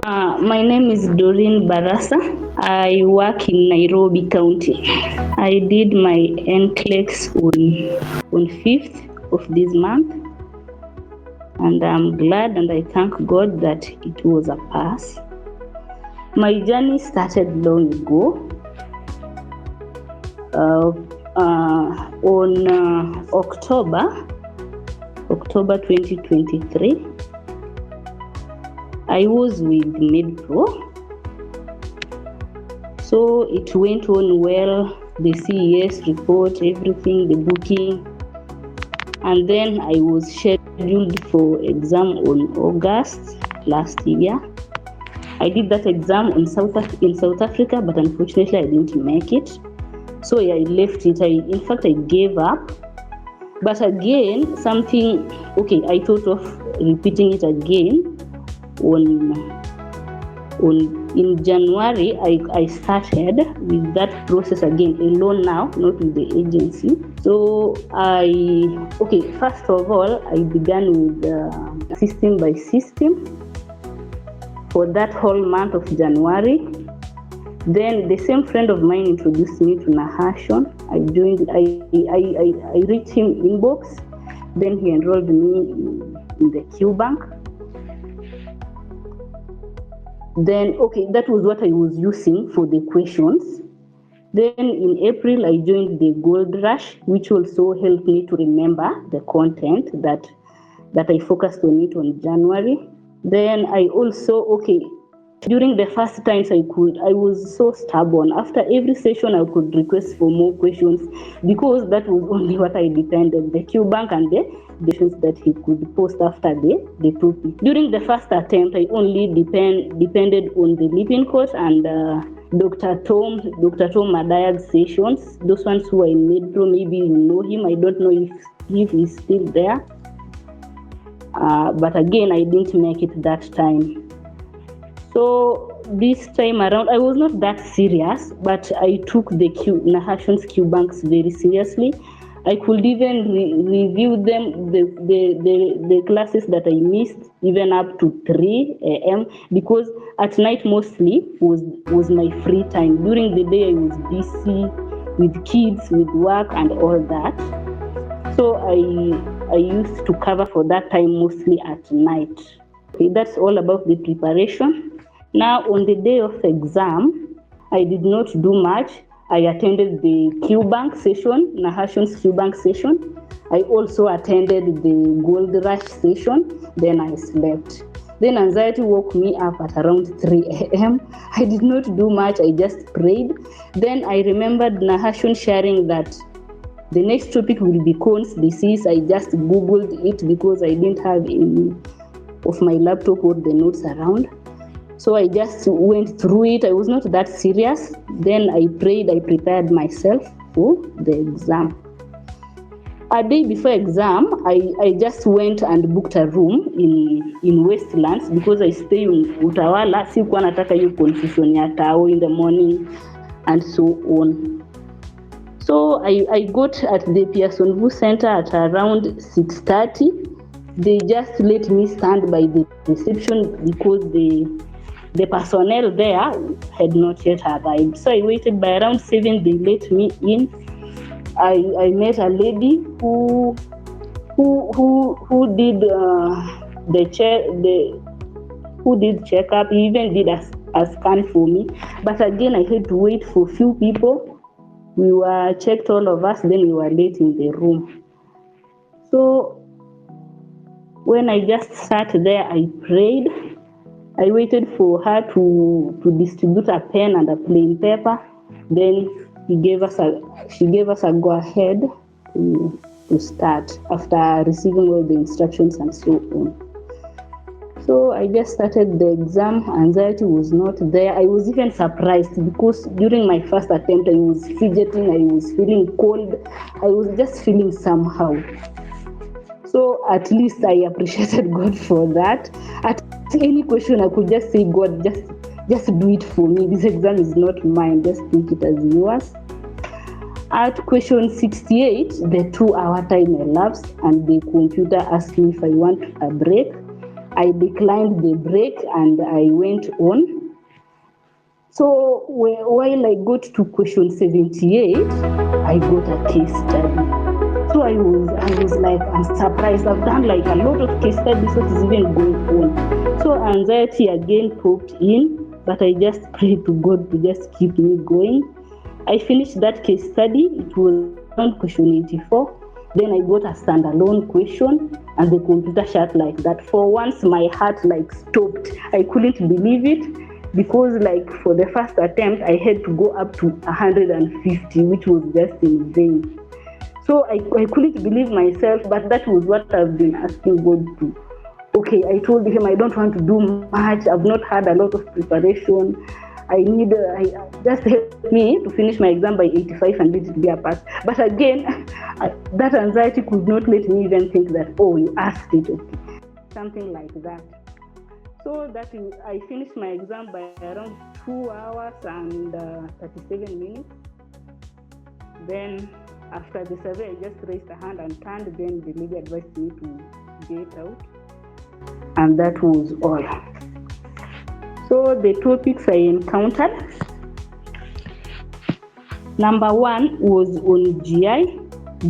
My name is Doren Barasa. I work in Nairobi County. I did my NCLEX on 5th of this month, and I'm glad and I thank God that it was a pass. My journey started long ago. On October 2023, I was with MedPro. So it went on well, the CES report, everything, the booking. And then I was scheduled for exam on August last year. I did that exam in South Africa, but unfortunately I didn't make it. So I left it. In fact, I gave up. But again, I thought of repeating it again. In January, I started with that process again, alone now, not with the agency. So first of all, I began with system by system for that whole month of January. Then the same friend of mine introduced me to Nahashon. I reached him inbox. Then he enrolled me in the Q Bank. Then, that was what I was using for the questions. Then in April, I joined the Gold Rush, which also helped me to remember the content that I focused on it on January. Then I also, during the first times I was so stubborn. After every session, I could request for more questions because that was only what I depended, the Q Bank and the questions that he could post after the topic. During the first attempt, I only depended on the Lipin course and Dr. Tom Madayag's sessions. Those ones who I made through, maybe you know him. I don't know if he's still there. But again, I didn't make it that time. So this time around, I was not that serious, but I took the Nahashon's Q Banks very seriously. I could even review them, the classes that I missed, even up to 3 a.m. because at night mostly was my free time. During the day, I was busy with kids, with work, and all that. So I used to cover for that time mostly at night. That's all about the preparation. Now, on the day of exam, I did not do much. I attended the Q Bank session, Nahashon's Q Bank session. I also attended the Gold Rush session. Then I slept. Then anxiety woke me up at around 3 a.m. I did not do much. I just prayed. Then I remembered Nahashon sharing that the next topic will be Crohn's disease. I just Googled it because I didn't have any of my laptop or the notes around. So I just went through it. I was not that serious. Then I prayed, I prepared myself for the exam. A day before exam, I just went and booked a room in Westlands because I stay in Utawala. Sikuwa nataka hiyo confusion ya tao in the morning and so on. So I got at the Pearson Vu Center at around 6:30. They just let me stand by the reception because the personnel there had not yet arrived. So I waited by around 7. They let me in. I met a lady who did checkup. He even did a scan for me. But again, I had to wait for few people. We were checked, all of us. Then we were late in the room. So when I just sat there, I prayed. I waited for her to distribute a pen and a plain paper. Then she gave us a go ahead to start after receiving all the instructions and so on. So I just started the exam. Anxiety was not there. I was even surprised because during my first attempt, I was fidgeting. I was feeling cold. I was just feeling somehow. So at least I appreciated God for that. At any question, I could just say, God, just do it for me. This exam is not mine. Just take it as yours. At question 68, the 2-hour time elapsed and the computer asked me if I want a break. I declined the break and I went on. So while I got to question 78, I got a case study. So I was like, I'm surprised. I've done like a lot of case studies. What is even going on? So anxiety again popped in, but I just prayed to God to just keep me going. I finished that case study. It was around question 84. Then I got a standalone question and the computer shut like that. For once, my heart like stopped. I couldn't believe it because like for the first attempt, I had to go up to 150, which was just in vain. So I couldn't believe myself, but that was what I've been asking God to. Okay, I told him I don't want to do much. I've not had a lot of preparation. I just help me to finish my exam by 85 and let it be a pass. But again, that anxiety could not let me even think that, oh, you asked it, okay, something like that. So that I finished my exam by around 2 hours and 37 minutes. Then after the survey, I just raised a hand and turned. Then the lady advised me to get out. And that was all. So the topics I encountered. Number 1 was on GI,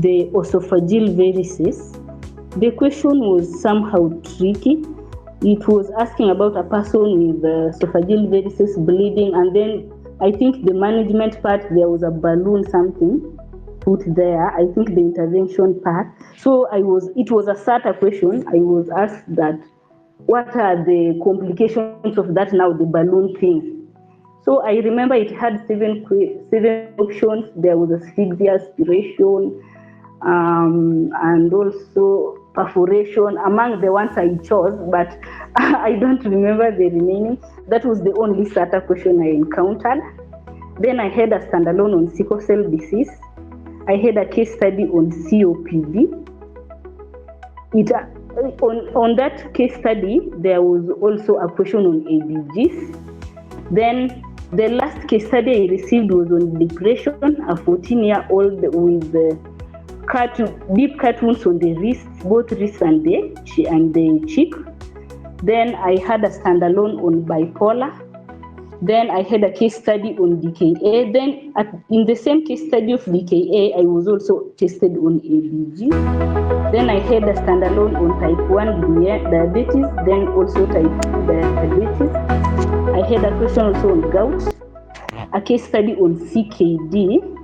the esophageal varices. The question was somehow tricky. It was asking about a person with esophageal varices bleeding, and then I think the management part, there was a balloon something put there. I think the intervention part. So it was a SATA question. I was asked that, what are the complications of that now, the balloon thing? So I remember it had seven options. There was asphyxia, aspiration, and also perforation among the ones I chose, but I don't remember the remaining. That was the only SATA question I encountered. Then I had a standalone on sickle cell disease. I had a case study on COPD. On that case study, there was also a question on ABGs. Then the last case study I received was on depression, a 14-year-old with deep cut wounds on the wrists, both wrists and the cheek. Then I had a standalone on bipolar. Then I had a case study on DKA. Then in the same case study of DKA, I was also tested on ABG. Then I had a standalone on type 1 diabetes, then also type 2 diabetes. I had a question also on gout, a case study on CKD.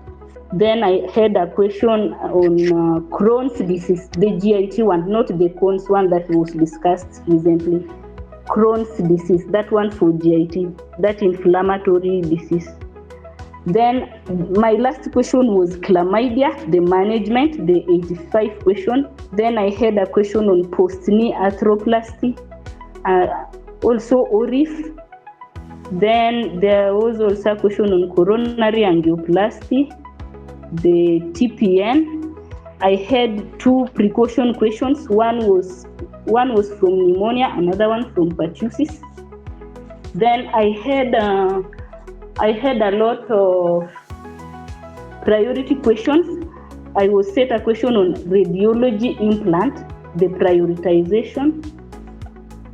Then I had a question on Crohn's disease, the GIT one, not the Crohn's one that was discussed recently. Crohn's disease, that one for GIT, that inflammatory disease. Then my last question was chlamydia, the management, the 85 question. Then I had a question on post-knee arthroplasty, also ORIF. Then there was also a question on coronary angioplasty, the TPN. I had 2 precaution questions. One was from pneumonia, another one from pertussis. Then I had a lot of priority questions. I was set a question on radiology implant, the prioritization,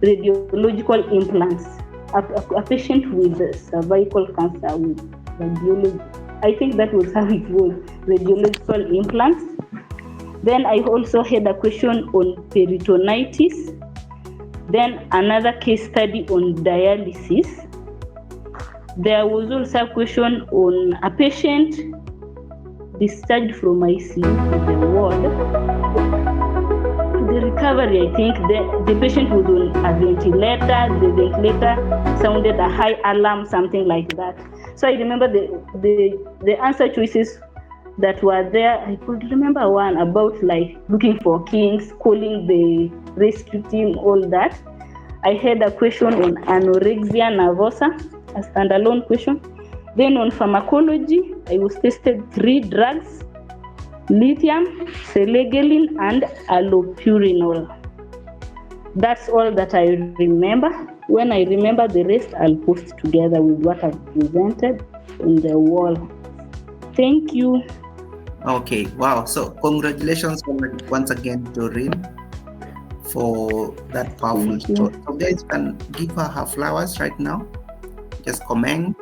radiological implants, a patient with cervical cancer with radiology. I think that was how it was, radiological implants. Then I also had a question on peritonitis. Then another case study on dialysis. There was also a question on a patient discharged from ICU to the ward. The recovery, I think, the patient was on a ventilator. The ventilator sounded a high alarm, something like that. So I remember the answer choices that were there. I could remember one about like looking for kings, calling the rescue team, all that. I had a question on anorexia nervosa, a standalone question. Then on pharmacology, I was tested 3 drugs: lithium, selegiline, and allopurinol. That's all that I remember. When I remember the rest, I'll post together with what I've presented on the wall. Thank you. Okay, wow. So congratulations once again, Doreen, for that powerful Thank you. story. So guys can give her flowers right now. Just comment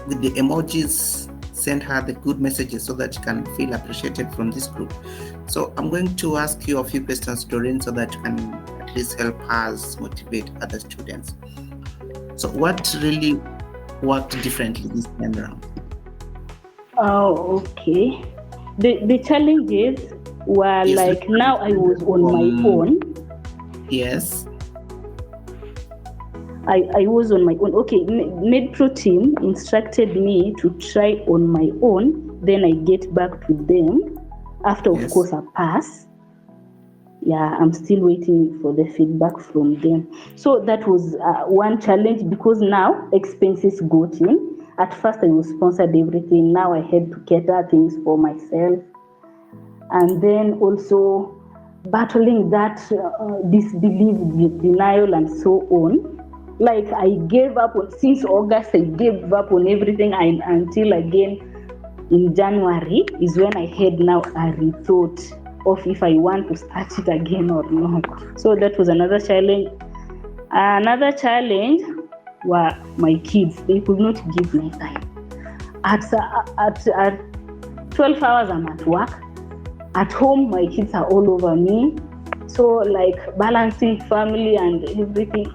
with the emojis, send her the good messages so that you can feel appreciated from this group. So I'm going to ask you a few questions, Doreen, so that you can at least help us motivate other students. So what really worked differently this time around? Oh, okay. The challenges were like now I was on my own. Yes. I was on my own. Okay, MedPro team instructed me to try on my own. Then I get back to them after, of course, a pass. Yeah, I'm still waiting for the feedback from them. So that was one challenge because now expenses got in. At first, I was sponsored everything. Now I had to cater things for myself. And then also battling that disbelief, denial, and so on. Like I gave up on, since August, I gave up on everything until again in January is when I had now a rethought of if I want to start it again or not. So that was another challenge. Another challenge were my kids. They could not give me time. At 12 hours I'm at work. At home, my kids are all over me. So like balancing family and everything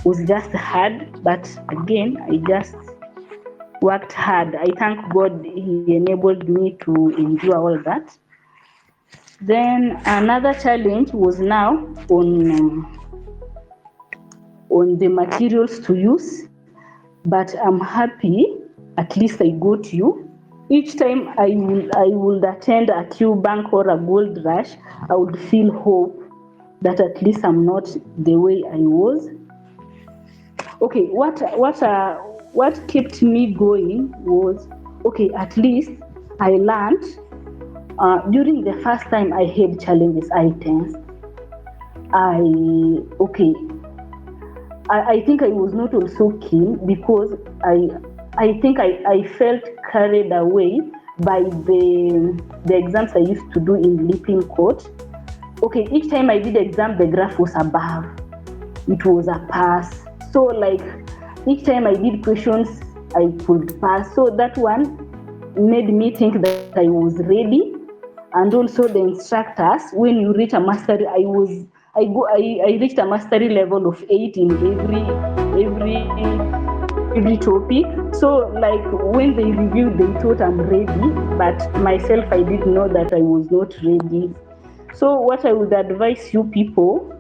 was just hard, but again, I just worked hard. I thank God He enabled me to endure all that. Then another challenge was now on the materials to use, but I'm happy at least I got you. Each time I would attend a Q bank or a gold rush, I would feel hope that at least I'm not the way I was. Okay, what kept me going was, okay, at least I learned during the first time I had challenges, I tensed. I think I was not also keen because I think I felt carried away by the exams I used to do in Leaping Court. Okay, each time I did exam, the graph was above. It was a pass. So like each time I did questions, I could pass. So that one made me think that I was ready. And also the instructors, when you reach a mastery, I reached a mastery level of 8 in every topic. So like when they reviewed, they thought I'm ready, but myself, I didn't know that I was not ready. So what I would advise you people,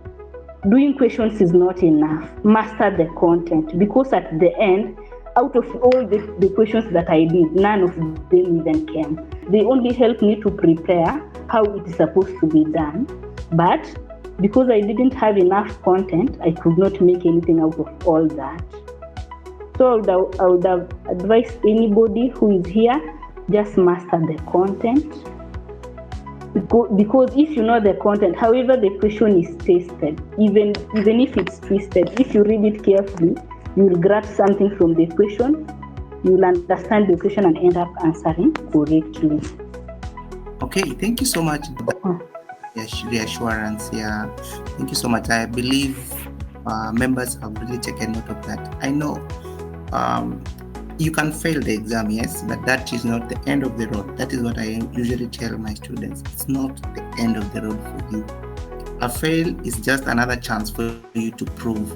doing questions is not enough. Master the content, because at the end, out of all the questions that I did, none of them even came. They only helped me to prepare how it is supposed to be done. But because I didn't have enough content, I could not make anything out of all that. So I would have advised anybody who is here, just master the content. Because if you know the content, however the question is tested, even if it's twisted, if you read it carefully, you will grab something from the question, you will understand the question and end up answering correctly. Okay, thank you so much for that reassurance. Yeah, thank you so much. I believe members have really taken note of that. I know you can fail the exam, yes, but that is not the end of the road. That is what I usually tell my students. It's not the end of the road for you. A fail is just another chance for you to prove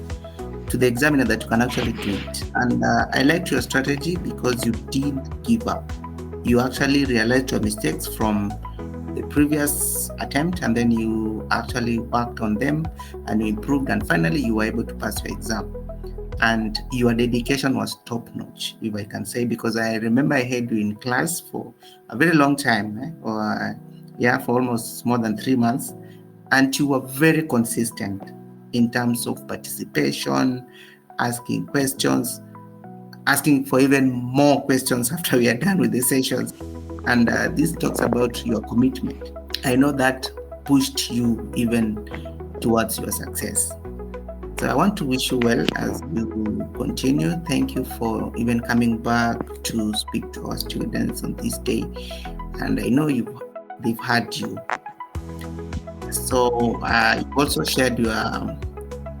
to the examiner that you can actually do it. And I liked your strategy because you didn't give up. You actually realized your mistakes from the previous attempt, and then you actually worked on them and you improved, and finally you were able to pass your exam. And your dedication was top notch, if I can say, because I remember I had you in class for a very long time, for almost more than 3 months, and you were very consistent in terms of participation, asking questions, asking for even more questions after we are done with the sessions. And this talks about your commitment. I know that pushed you even towards your success. So I want to wish you well as you continue. Thank you for even coming back to speak to our students on this day. And I know they've heard you. So you also shared your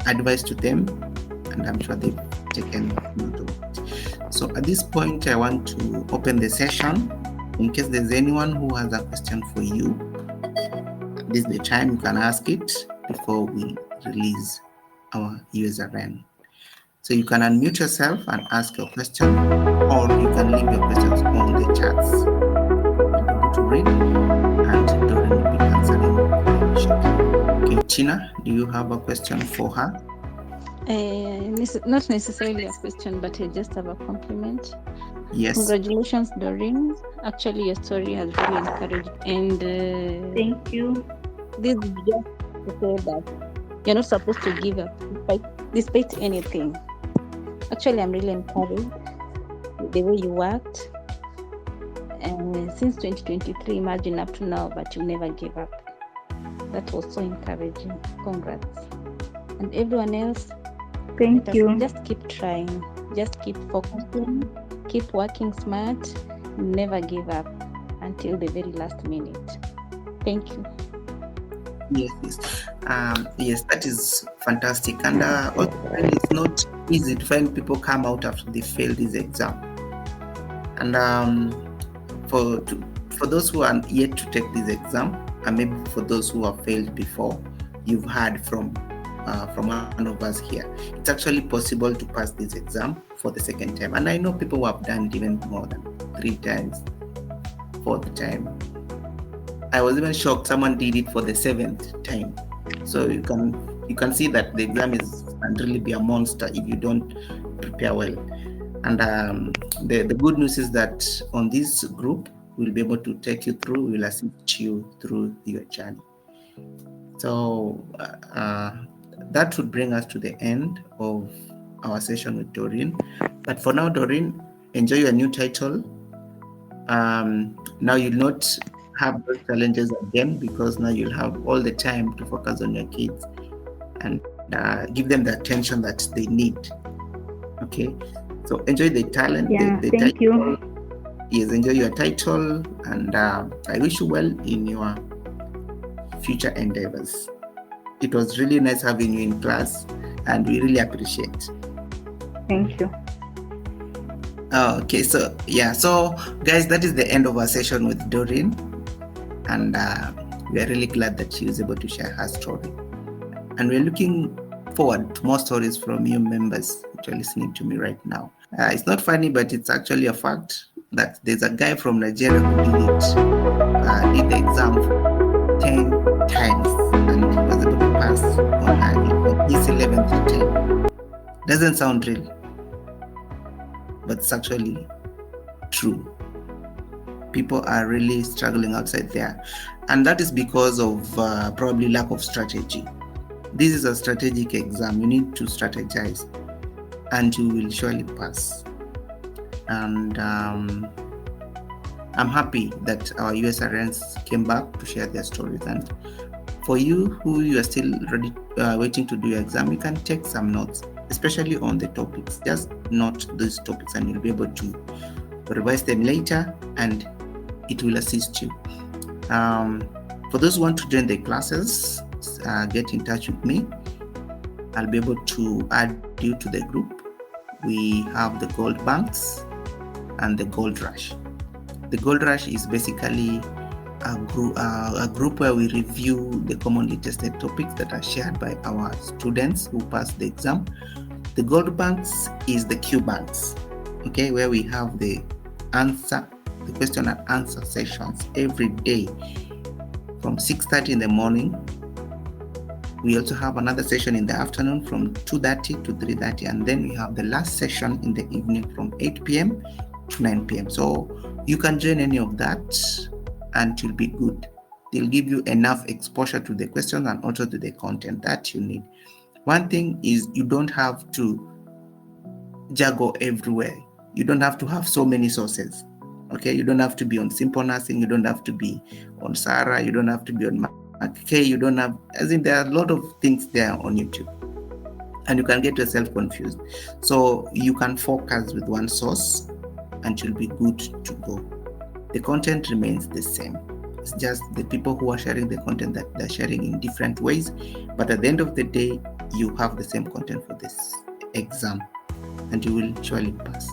advice to them, and I'm sure they've taken note of it. So at this point, I want to open the session. In case there's anyone who has a question for you, this is the time you can ask it before we release our USRN. So you can unmute yourself and ask your question, or you can leave your questions on the chats. I'll be able to read, and Doren will be answering shortly. Okay, Tina, do you have a question for her? Not necessarily a question, but I just have a compliment. Yes. Congratulations, Doreen. Actually, your story has really encouraged. And Thank you. This is just to say that you're not supposed to give up despite anything. Actually, I'm really encouraged with the way you worked. And since 2023, imagine up to now, but you never gave up. That was so encouraging. Congrats. And everyone else, Thank you. Just keep trying. Just keep focusing. Keep working smart. Never give up until the very last minute. Thank you. Yes, that is fantastic. And also, it's not easy to find people come out after they failed this exam. And for those who are yet to take this exam, and maybe for those who have failed before, you've heard from one of us here. It's actually possible to pass this exam for the second time. And I know people who have done it even more than 3 times, 4th time. I was even shocked someone did it for the 7th time. So you can see that the exam can really be a monster if you don't prepare well. And the good news is that on this group, we'll be able to take you through, we'll assist you through your journey. So that would bring us to the end of our session with Doreen. But for now, Doreen, enjoy your new title. Now you'll not have those challenges again, because now you'll have all the time to focus on your kids and give them the attention that they need. Okay, so enjoy the talent. Yeah, the thank title. you. Yes, enjoy your title, and I wish you well in your future endeavors. It was really nice having you in class, and we really appreciate. Thank you. Okay, so guys, that is the end of our session with Doreen, and we are really glad that she was able to share her story, and we're looking forward to more stories from you members who are listening to me right now. It's not funny, but it's actually a fact that there's a guy from Nigeria who did the exam 10 times, and he was able to pass on his 11th attempt. Doesn't sound real, but it's actually true. People are really struggling outside there, and that is because of probably lack of strategy. This is a strategic exam. You need to strategize, and you will surely pass. And I'm happy that our USRNs came back to share their stories. And for you who you are still ready, waiting to do your exam, you can take some notes, especially on the topics. Just note those topics, and you'll be able to revise them later, and it will assist you. For those who want to join the classes, get in touch with me. I'll be able to add you to the group. We have the Gold Banks and the Gold Rush. The Gold Rush is basically a group where we review the commonly tested topics that are shared by our students who pass the exam. The Gold Banks is the Q Banks, okay, where we have the question and answer sessions every day from 6:30 in the morning. We also have another session in the afternoon from 2:30 to 3:30, and then we have the last session in the evening from 8 p.m. to 9 p.m. So you can join any of that, and you'll be good. They'll give you enough exposure to the questions and also to the content that you need. One thing is, you don't have to juggle everywhere. You don't have to have so many sources. Okay, you don't have to be on Simple Nursing, you don't have to be on Sarah, you don't have to be on McKay, you don't have, as in there are a lot of things there on YouTube, and you can get yourself confused. So you can focus with one source and you'll be good to go. The content remains the same. It's just the people who are sharing the content that they're sharing in different ways. But at the end of the day, you have the same content for this exam and you will surely pass.